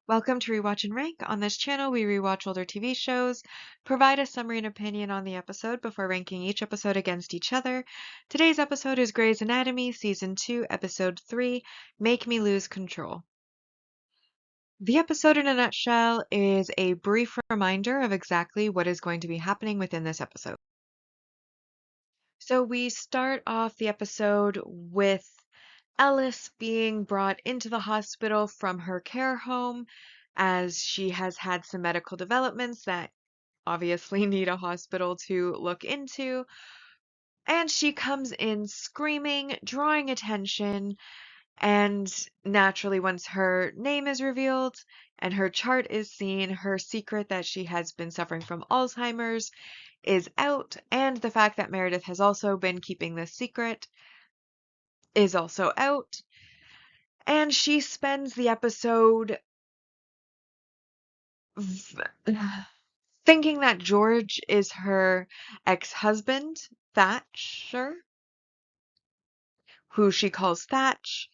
Welcome to Rewatch and Rank. On this channel, we rewatch older TV shows, provide a summary and opinion on the episode before ranking each episode against each other. Today's episode is Grey's Anatomy, Season 2, Episode 3, Make Me Lose Control. The episode in a nutshell is a brief reminder of exactly what is going to be happening within this episode. So we start off the episode with Ellis being brought into the hospital from her care home as she has had some medical developments that obviously need a hospital to look into. And she comes in screaming, drawing attention, and naturally, once her name is revealed and her chart is seen, her secret that she has been suffering from Alzheimer's is out, and the fact that Meredith has also been keeping this secret is also out. And she spends the episode thinking that George is her ex-husband, Thatcher, who she calls Thatch.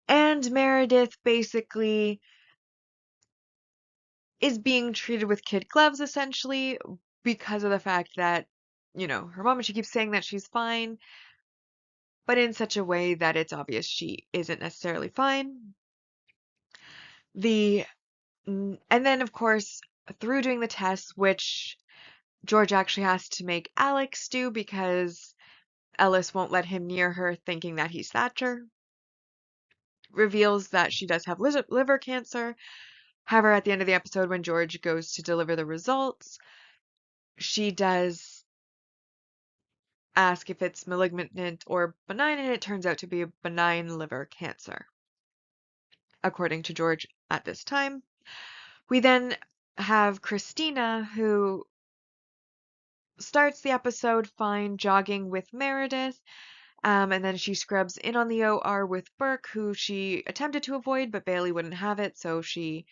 And Meredith basically is being treated with kid gloves, essentially, because of the fact that, her mom, she keeps saying that she's fine, but in such a way that it's obvious she isn't necessarily fine. The and then, of course, through doing the tests, which George actually has to make Alex do because Ellis won't let him near her thinking that he's Thatcher, reveals that she does have liver cancer. However, at the end of the episode, when George goes to deliver the results, she does ask if it's malignant or benign, and it turns out to be a benign liver cancer, according to George at this time. We then have Christina, who starts the episode fine, jogging with Meredith, and then she scrubs in on the OR with Burke, who she attempted to avoid, but Bailey wouldn't have it, so she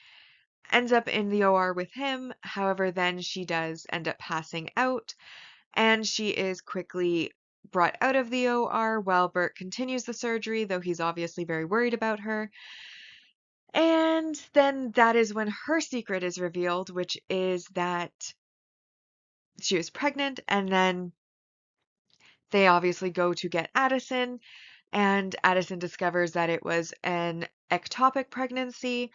ends up in the OR with him. However, then she does end up passing out, and she is quickly brought out of the OR while Burke continues the surgery, though he's obviously very worried about her. And then that is when her secret is revealed, which is that she was pregnant, and then they obviously go to get Addison, and Addison discovers that it was an ectopic pregnancy,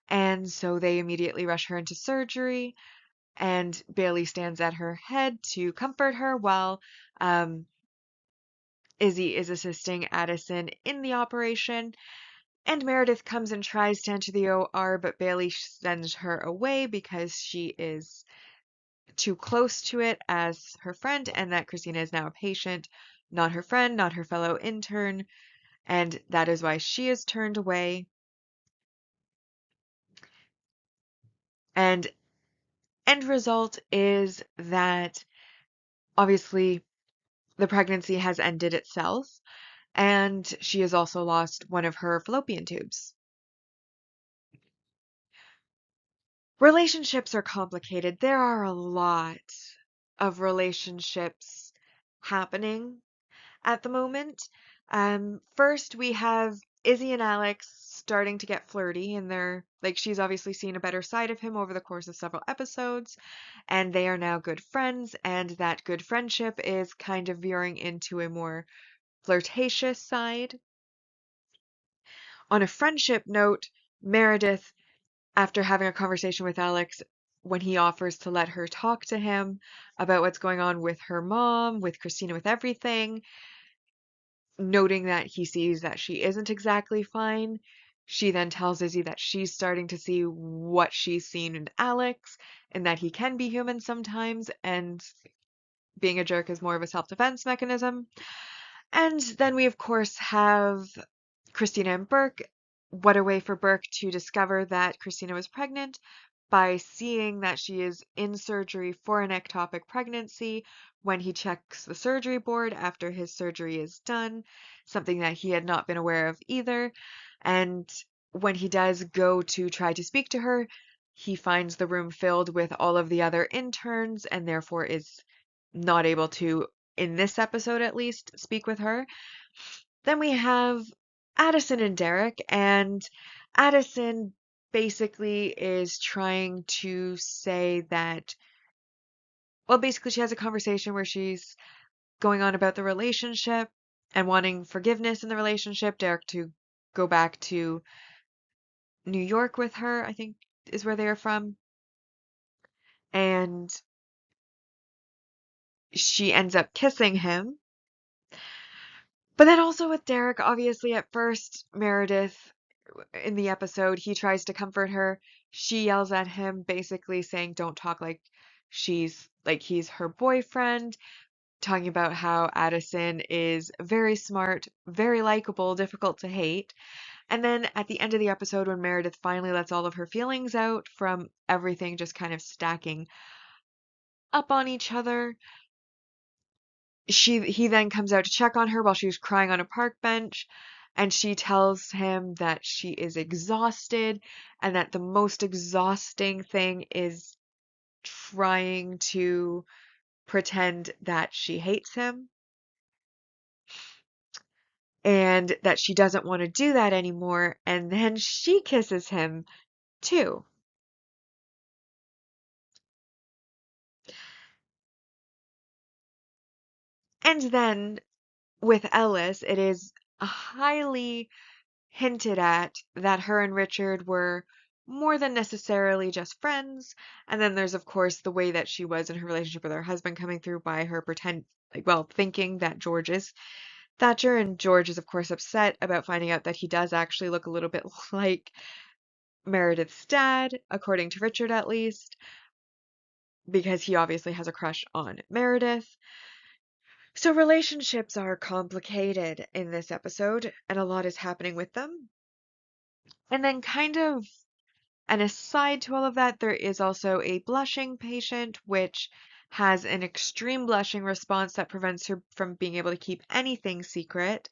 and so they immediately rush her into surgery, and Bailey stands at her head to comfort her while Izzy is assisting Addison in the operation. And Meredith comes and tries to enter the OR, but Bailey sends her away because she is too close to it as her friend, and that Christina is now a patient, not her friend, not her fellow intern, and that is why she is turned away. And end result is that obviously the pregnancy has ended itself, and she has also lost one of her fallopian tubes. Relationships are complicated. There are a lot of relationships happening at the moment. First, we have Izzy and Alex starting to get flirty, and she's obviously seen a better side of him over the course of several episodes, and they are now good friends, and that good friendship is kind of veering into a more flirtatious side. On a friendship note, Meredith, after having a conversation with Alex, when he offers to let her talk to him about what's going on with her mom, with Christina, with everything, noting that he sees that she isn't exactly fine, she then tells Izzy that she's starting to see what she's seen in Alex and that he can be human sometimes, and being a jerk is more of a self-defense mechanism. And then we, of course, have Christina and Burke. What a way for Burke to discover that Christina was pregnant by seeing that she is in surgery for an ectopic pregnancy when he checks the surgery board after his surgery is done, something that he had not been aware of either. And when he does go to try to speak to her, he finds the room filled with all of the other interns and therefore is not able to, in this episode at least, speak with her. Then we have Addison and Derek, and Addison basically is trying to say that, well, basically, she has a conversation where she's going on about the relationship and wanting forgiveness in the relationship. Derek to go back to New York with her, I think is where they are from. And she ends up kissing him. But then also with Derek, obviously, at first, Meredith in the episode, he tries to comfort her. She yells at him, basically saying, don't talk like he's her boyfriend, talking about how Addison is very smart, very likable, difficult to hate. And then at the end of the episode, when Meredith finally lets all of her feelings out from everything just kind of stacking up on each other, he then comes out to check on her while she was crying on a park bench, and she tells him that she is exhausted and that the most exhausting thing is trying to pretend that she hates him and that she doesn't want to do that anymore. And then she kisses him too. And then with Ellis, it is highly hinted at that her and Richard were more than necessarily just friends. And then there's, of course, the way that she was in her relationship with her husband coming through by her thinking that George is Thatcher. And George is, of course, upset about finding out that he does actually look a little bit like Meredith's dad, according to Richard at least, because he obviously has a crush on Meredith. So relationships are complicated in this episode, and a lot is happening with them. And then kind of an aside to all of that, there is also a blushing patient, which has an extreme blushing response that prevents her from being able to keep anything secret.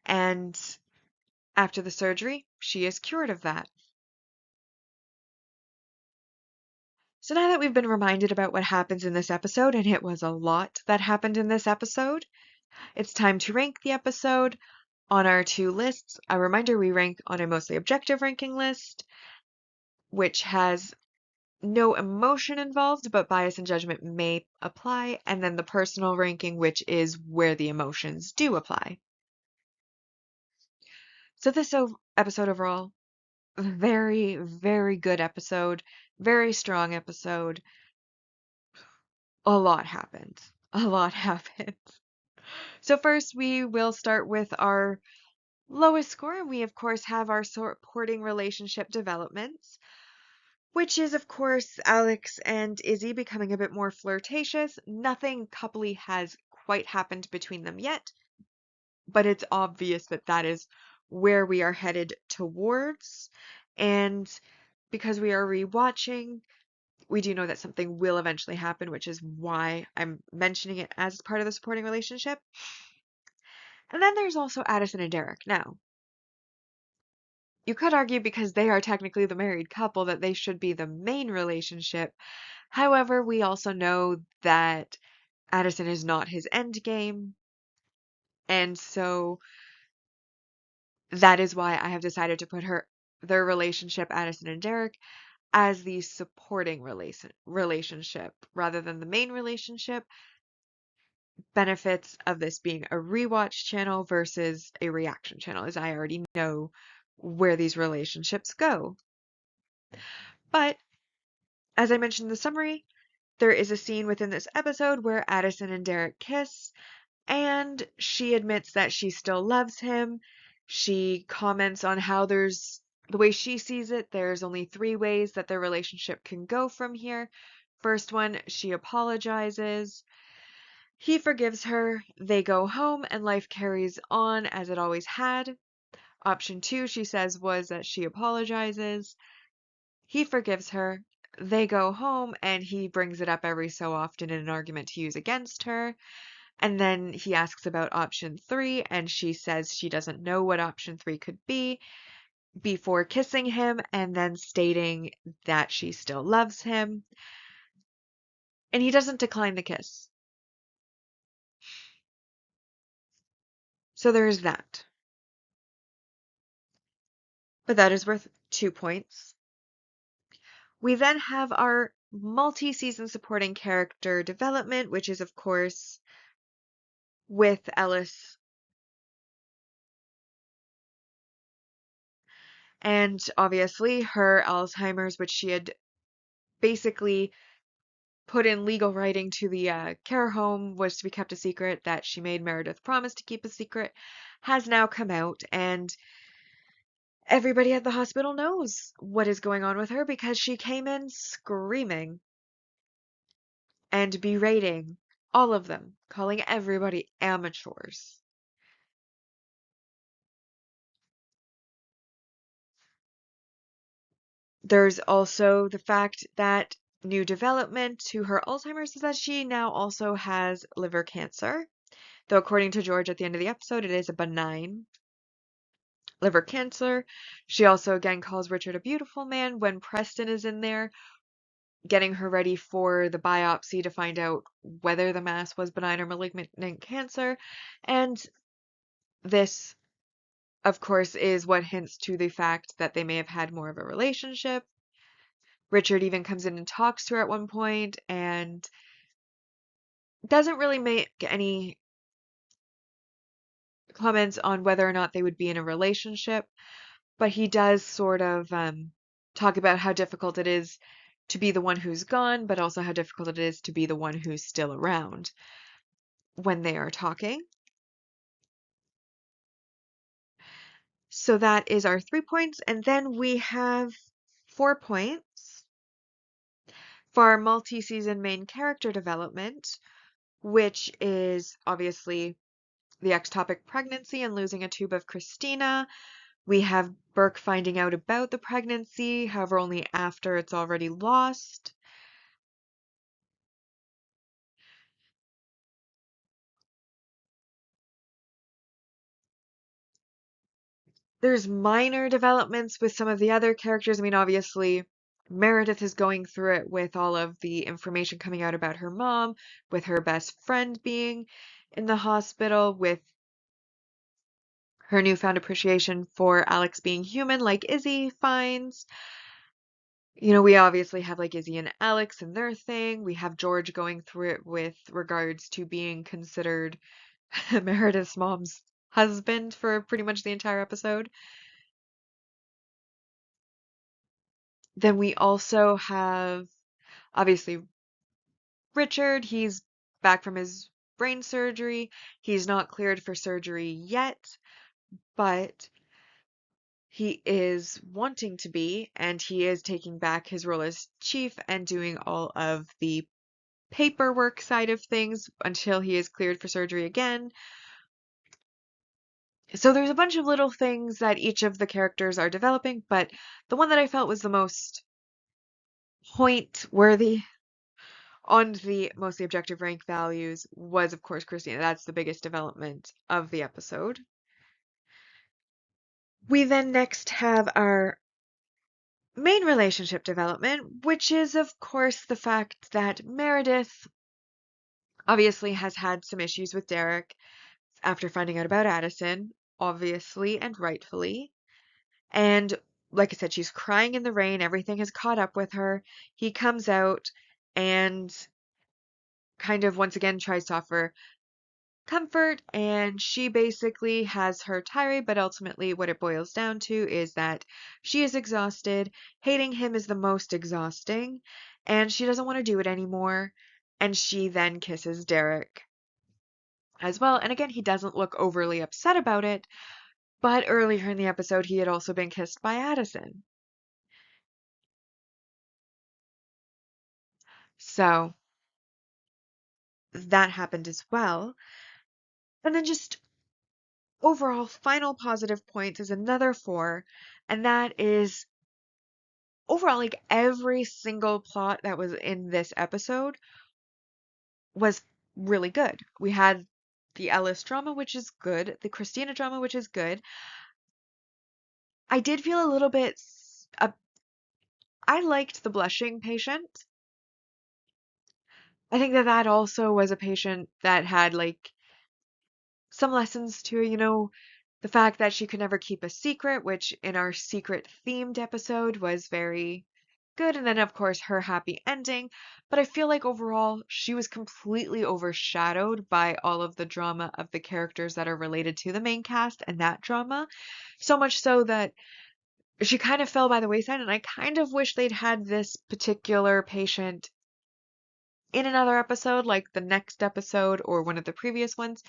And after the surgery, she is cured of that. So now that we've been reminded about what happens in this episode, and it was a lot that happened in this episode, it's time to rank the episode on our two lists. A reminder, we rank on a mostly objective ranking list, which has no emotion involved, but bias and judgment may apply, and then the personal ranking, which is where the emotions do apply. So this episode overall, very, very good episode, very strong episode. A lot happened. A lot happened. So first we will start with our lowest score. We of course have our supporting relationship developments, which is, of course, Alex and Izzy becoming a bit more flirtatious. Nothing coupley has quite happened between them yet, but it's obvious that that is where we are headed towards. And because we are rewatching, we do know that something will eventually happen, which is why I'm mentioning it as part of the supporting relationship. And then there's also Addison and Derek. Now, you could argue because they are technically the married couple that they should be the main relationship. However, we also know that Addison is not his end game, and so that is why I have decided to put their relationship, Addison and Derek, as the supporting relationship rather than the main relationship. Benefits of this being a rewatch channel versus a reaction channel, as I already know where these relationships go. But as I mentioned in the summary, there is a scene within this episode where Addison and Derek kiss, and she admits that she still loves him. She comments on how the way she sees it, there's only three ways that their relationship can go from here. First one, she apologizes. He forgives her. They go home and life carries on as it always had. Option two, she says, was that she apologizes. He forgives her. They go home and he brings it up every so often in an argument to use against her. And then he asks about option three, and she says she doesn't know what option three could be before kissing him and then stating that she still loves him. And he doesn't decline the kiss. So there's that. but that is worth 2 points. We then have our multi-season supporting character development, which is, of course, with Ellis. And obviously, her Alzheimer's, which she had basically put in legal writing to the care home, was to be kept a secret, that she made Meredith promise to keep a secret, has now come out. And everybody at the hospital knows what is going on with her because she came in screaming and berating all of them, calling everybody amateurs. There's also the fact that new development to her Alzheimer's is that she now also has liver cancer. Though according to George at the end of the episode, it is a benign liver cancer. She also again calls Richard a beautiful man when Preston is in there getting her ready for the biopsy to find out whether the mass was benign or malignant cancer. And this, of course, is what hints to the fact that they may have had more of a relationship. Richard even comes in and talks to her at one point and doesn't really make any comments on whether or not they would be in a relationship, but he does sort of talk about how difficult it is to be the one who's gone, but also how difficult it is to be the one who's still around when they are talking. So that is our 3 points. And then we have 4 points for our multi-season main character development, which is obviously the ectopic pregnancy and losing a tube of Christina. We have Burke finding out about the pregnancy, however, only after it's already lost. There's minor developments with some of the other characters. I mean, obviously, Meredith is going through it with all of the information coming out about her mom, with her best friend being in the hospital, with her newfound appreciation for Alex being human, like Izzy finds. You know, we obviously have like Izzy and Alex and their thing. We have George going through it with regards to being considered Meredith's mom's husband for pretty much the entire episode. Then we also have obviously Richard. He's back from his brain surgery. He's not cleared for surgery yet, but he is wanting to be, and he is taking back his role as chief and doing all of the paperwork side of things until he is cleared for surgery again. So there's a bunch of little things that each of the characters are developing, but the one that I felt was the most point worthy on the mostly objective rank values was, of course, Christina. That's the biggest development of the episode. We then next have our main relationship development, which is, of course, the fact that Meredith obviously has had some issues with Derek after finding out about Addison, obviously and rightfully. And like I said, she's crying in the rain. Everything has caught up with her. He comes out and kind of once again tries to offer comfort, and she basically has her tirade, but ultimately what it boils down to is that she is exhausted, hating him is the most exhausting, and she doesn't want to do it anymore, and she then kisses Derek as well. And again, he doesn't look overly upset about it, but earlier in the episode he had also been kissed by Addison. So that happened as well. And then just overall final positive points is another 4, and that is overall, like every single plot that was in this episode was really good. We had the Ellis drama, which is good, the Christina drama, which is good. I did feel a little bit. I liked the blushing patient. I think that that also was a patient that had like some lessons to, The fact that she could never keep a secret, which in our secret themed episode was very good. And then, of course, her happy ending. But I feel like overall, she was completely overshadowed by all of the drama of the characters that are related to the main cast and that drama. So much so that she kind of fell by the wayside. And I kind of wish they'd had this particular patient in another episode, like the next episode or one of the previous ones,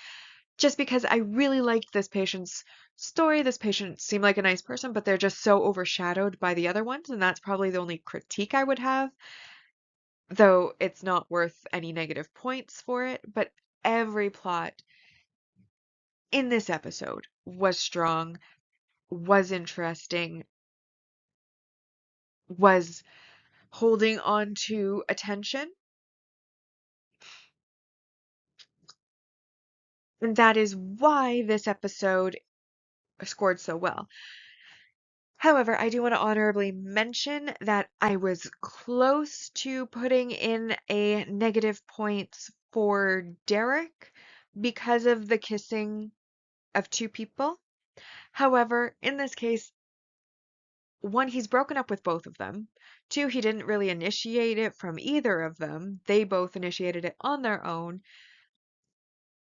just because I really liked this patient's story. This patient seemed like a nice person, but they're just so overshadowed by the other ones, and that's probably the only critique I would have, though it's not worth any negative points for it. But every plot in this episode was strong, was interesting, was holding on to attention, and that is why this episode scored so well. However, I do want to honorably mention that I was close to putting in a negative points for Derek because of the kissing of two people. However, in this case, one, he's broken up with both of them. Two, he didn't really initiate it from either of them. They both initiated it on their own.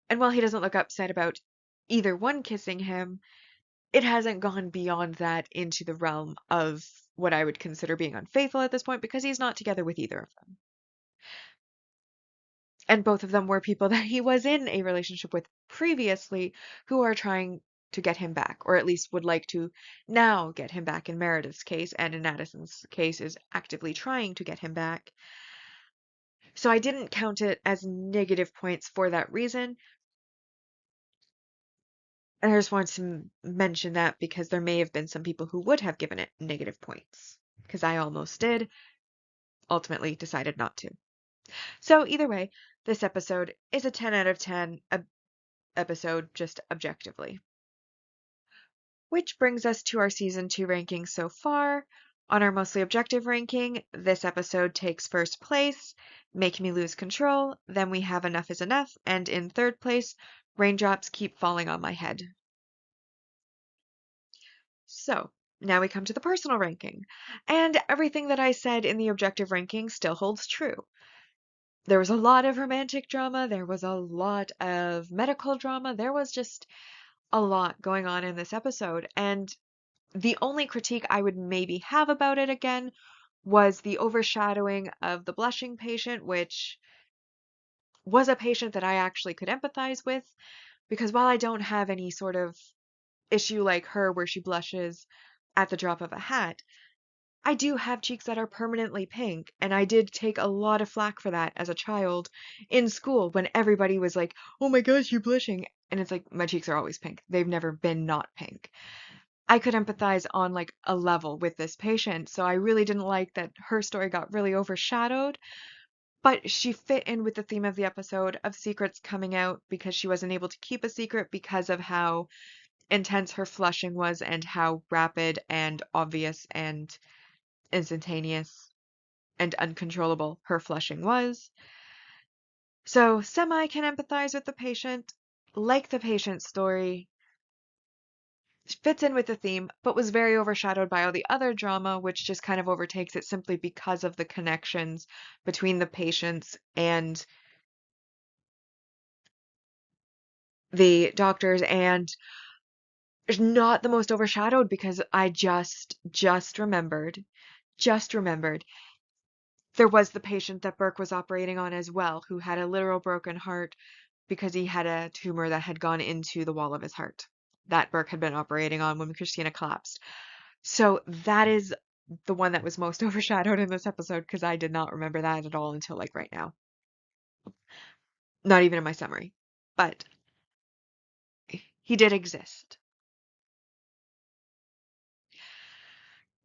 And while he doesn't look upset about either one kissing him, it hasn't gone beyond that into the realm of what I would consider being unfaithful at this point because he's not together with either of them. And both of them were people that he was in a relationship with previously who are trying to get him back, or at least would like to now get him back in Meredith's case, and in Addison's case is actively trying to get him back. So I didn't count it as negative points for that reason. And I just wanted to mention that because there may have been some people who would have given it negative points. Because I almost did, ultimately decided not to. So either way, this episode is a 10 out of 10 episode just objectively. Which brings us to our season 2 rankings so far. On our mostly objective ranking, this episode takes first place, Make Me Lose Control, then we have Enough is Enough, and in third place, Raindrops Keep Falling on My Head. So, now we come to the personal ranking. And everything that I said in the objective ranking still holds true. There was a lot of romantic drama, there was a lot of medical drama, there was just a lot going on in this episode. And the only critique I would maybe have about it again was the overshadowing of the blushing patient, which was a patient that I actually could empathize with, because while I don't have any sort of issue like her where she blushes at the drop of a hat, I do have cheeks that are permanently pink, and I did take a lot of flack for that as a child in school when everybody was like, "Oh my gosh, you're blushing." And it's like, my cheeks are always pink. They've never been not pink. I could empathize on like a level with this patient, so I really didn't like that her story got really overshadowed, but she fit in with the theme of the episode of secrets coming out because she wasn't able to keep a secret because of how intense her flushing was and how rapid and obvious and instantaneous and uncontrollable her flushing was. So, semi can empathize with the patient, like the patient's story, fits in with the theme, but was very overshadowed by all the other drama, which just kind of overtakes it simply because of the connections between the patients and the doctors, and not the most overshadowed because I just remembered there was the patient that Burke was operating on as well, who had a literal broken heart because he had a tumor that had gone into the wall of his heart that Burke had been operating on when Christina collapsed. So that is the one that was most overshadowed in this episode because I did not remember that at all until like right now. Not even in my summary. But he did exist.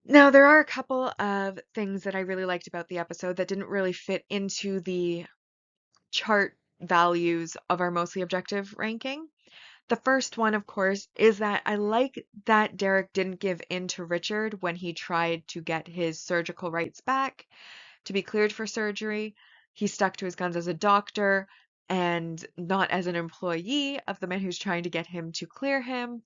Now, there are a couple of things that I really liked about the episode that didn't really fit into the chart values of our mostly objective ranking. The first one, of course, is that I like that Derek didn't give in to Richard when he tried to get his surgical rights back to be cleared for surgery. He stuck to his guns as a doctor and not as an employee of the man who's trying to get him to clear him.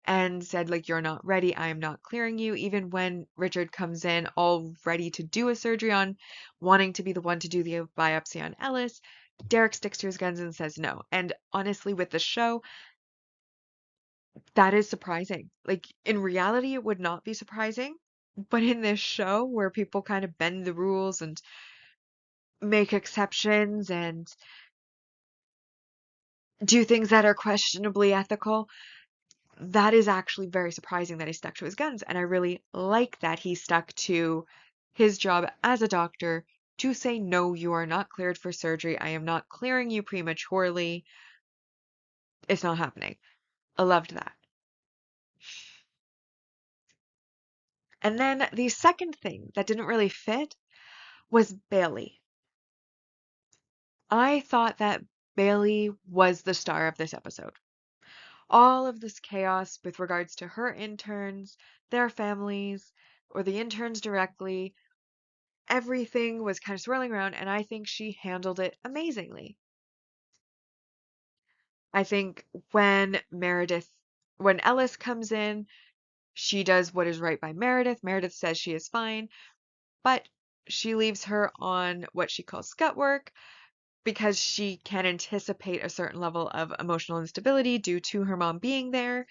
and said, like, you're not ready, I am not clearing you. Even when Richard comes in all ready to do a surgery on, wanting to be the one to do the biopsy on Ellis, Derek sticks to his guns and says no. And honestly, with the show, that is surprising. Like, in reality, it would not be surprising. But in this show, where people kind of bend the rules and make exceptions and do things that are questionably ethical, that is actually very surprising that he stuck to his guns. And I really like that he stuck to his job as a doctor to say, no, you are not cleared for surgery. I am not clearing you prematurely. It's not happening. I loved that. And then the second thing that didn't really fit was Bailey. I thought that Bailey was the star of this episode. All of this chaos with regards to her interns, their families, or the interns directly, everything was kind of swirling around, and I think she handled it amazingly. I think when Ellis comes in, she does what is right by Meredith. Meredith says she is fine, but she leaves her on what she calls scut work because she can anticipate a certain level of emotional instability due to her mom being there,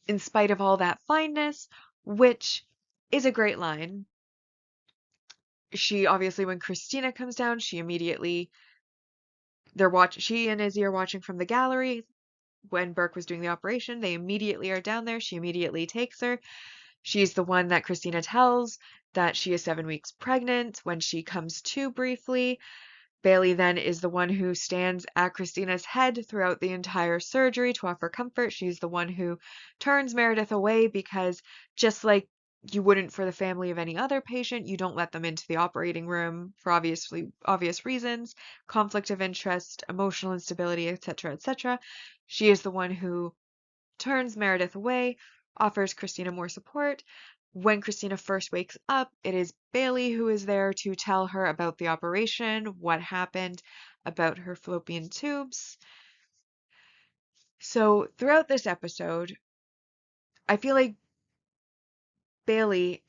in spite of all that fineness, which is a great line. She obviously, when Christina comes down, she and Izzy are watching from the gallery. When Burke was doing the operation, they immediately are down there. She immediately takes her. She's the one that Christina tells that she is 7 weeks pregnant when she comes to briefly. Bailey then is the one who stands at Christina's head throughout the entire surgery to offer comfort. She's the one who turns Meredith away because, just like you wouldn't for the family of any other patient, you don't let them into the operating room for obvious reasons, conflict of interest, emotional instability, etc., etc. She is the one who turns Meredith away, offers Christina more support. When Christina first wakes up, it is Bailey who is there to tell her about the operation, what happened, about her fallopian tubes. So throughout this episode, I feel like Bailey's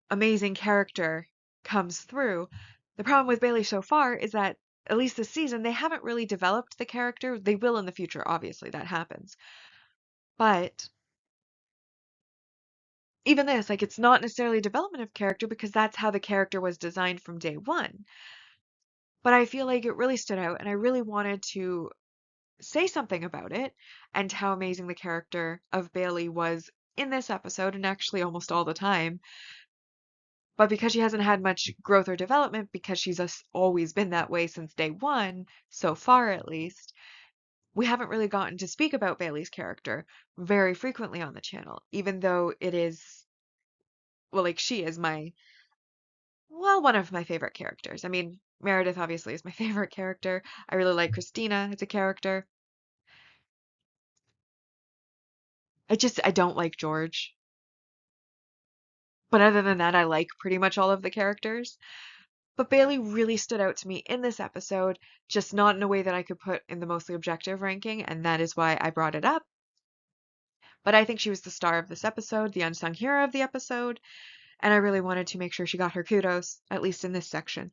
amazing character comes through. The problem with Bailey so far is that, at least this season, they haven't really developed the character. They will in the future, obviously, that happens. But even this, like, it's not necessarily a development of character because that's how the character was designed from day one. But I feel like it really stood out, and I really wanted to say something about it and how amazing the character of Bailey was in this episode and actually almost all the time. But because she hasn't had much growth or development, because she's always been that way since day one, so far at least, we haven't really gotten to speak about Bailey's character very frequently on the channel, even though it is, well, like, she is one of my favorite characters. I mean, Meredith obviously is my favorite character. I really like Christina as a character. I don't like George. But other than that, I like pretty much all of the characters. But Bailey really stood out to me in this episode, just not in a way that I could put in the mostly objective ranking, and that is why I brought it up. But I think she was the star of this episode, the unsung hero of the episode, and I really wanted to make sure she got her kudos, at least in this section.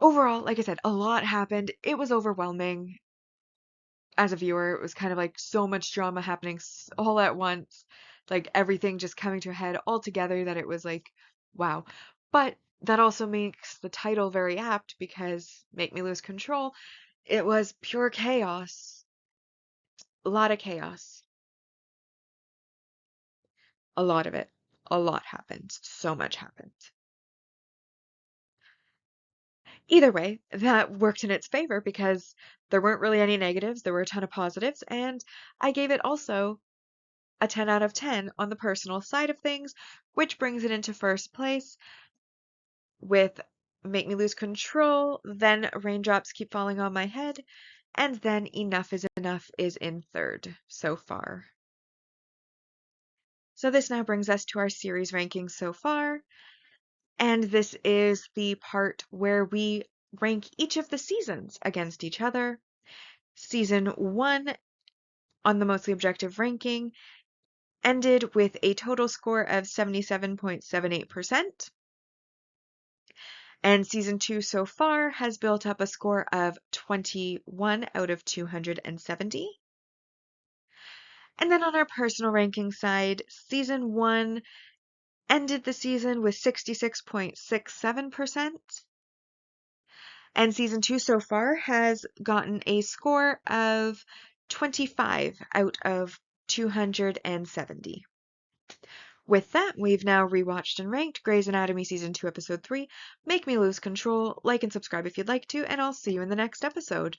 Overall, like I said, a lot happened. It was overwhelming. As a viewer, it was kind of like so much drama happening all at once, like everything just coming to a head all together that it was like, wow. But that also makes the title very apt because Make Me Lose Control, it was pure chaos. A lot of chaos. A lot of it. A lot happened. So much happened. Either way, that worked in its favor because there weren't really any negatives, there were a ton of positives, and I gave it also a 10 out of 10 on the personal side of things, which brings it into first place with Make Me Lose Control, then Raindrops Keep Falling on My Head, and then Enough is Enough is in third so far. So this now brings us to our series rankings so far, and this is the part where we rank each of the seasons against each other. Season 1 on the mostly objective ranking ended with a total score of 77.78%. And season 2 so far has built up a score of 21 out of 270. And then on our personal ranking side, season 1 ended the season with 66.67%. And season 2 so far has gotten a score of 25 out of 270. With that, we've now rewatched and ranked Grey's Anatomy Season 2, Episode 3. Make Me Lose Control. Like and subscribe if you'd like to, and I'll see you in the next episode.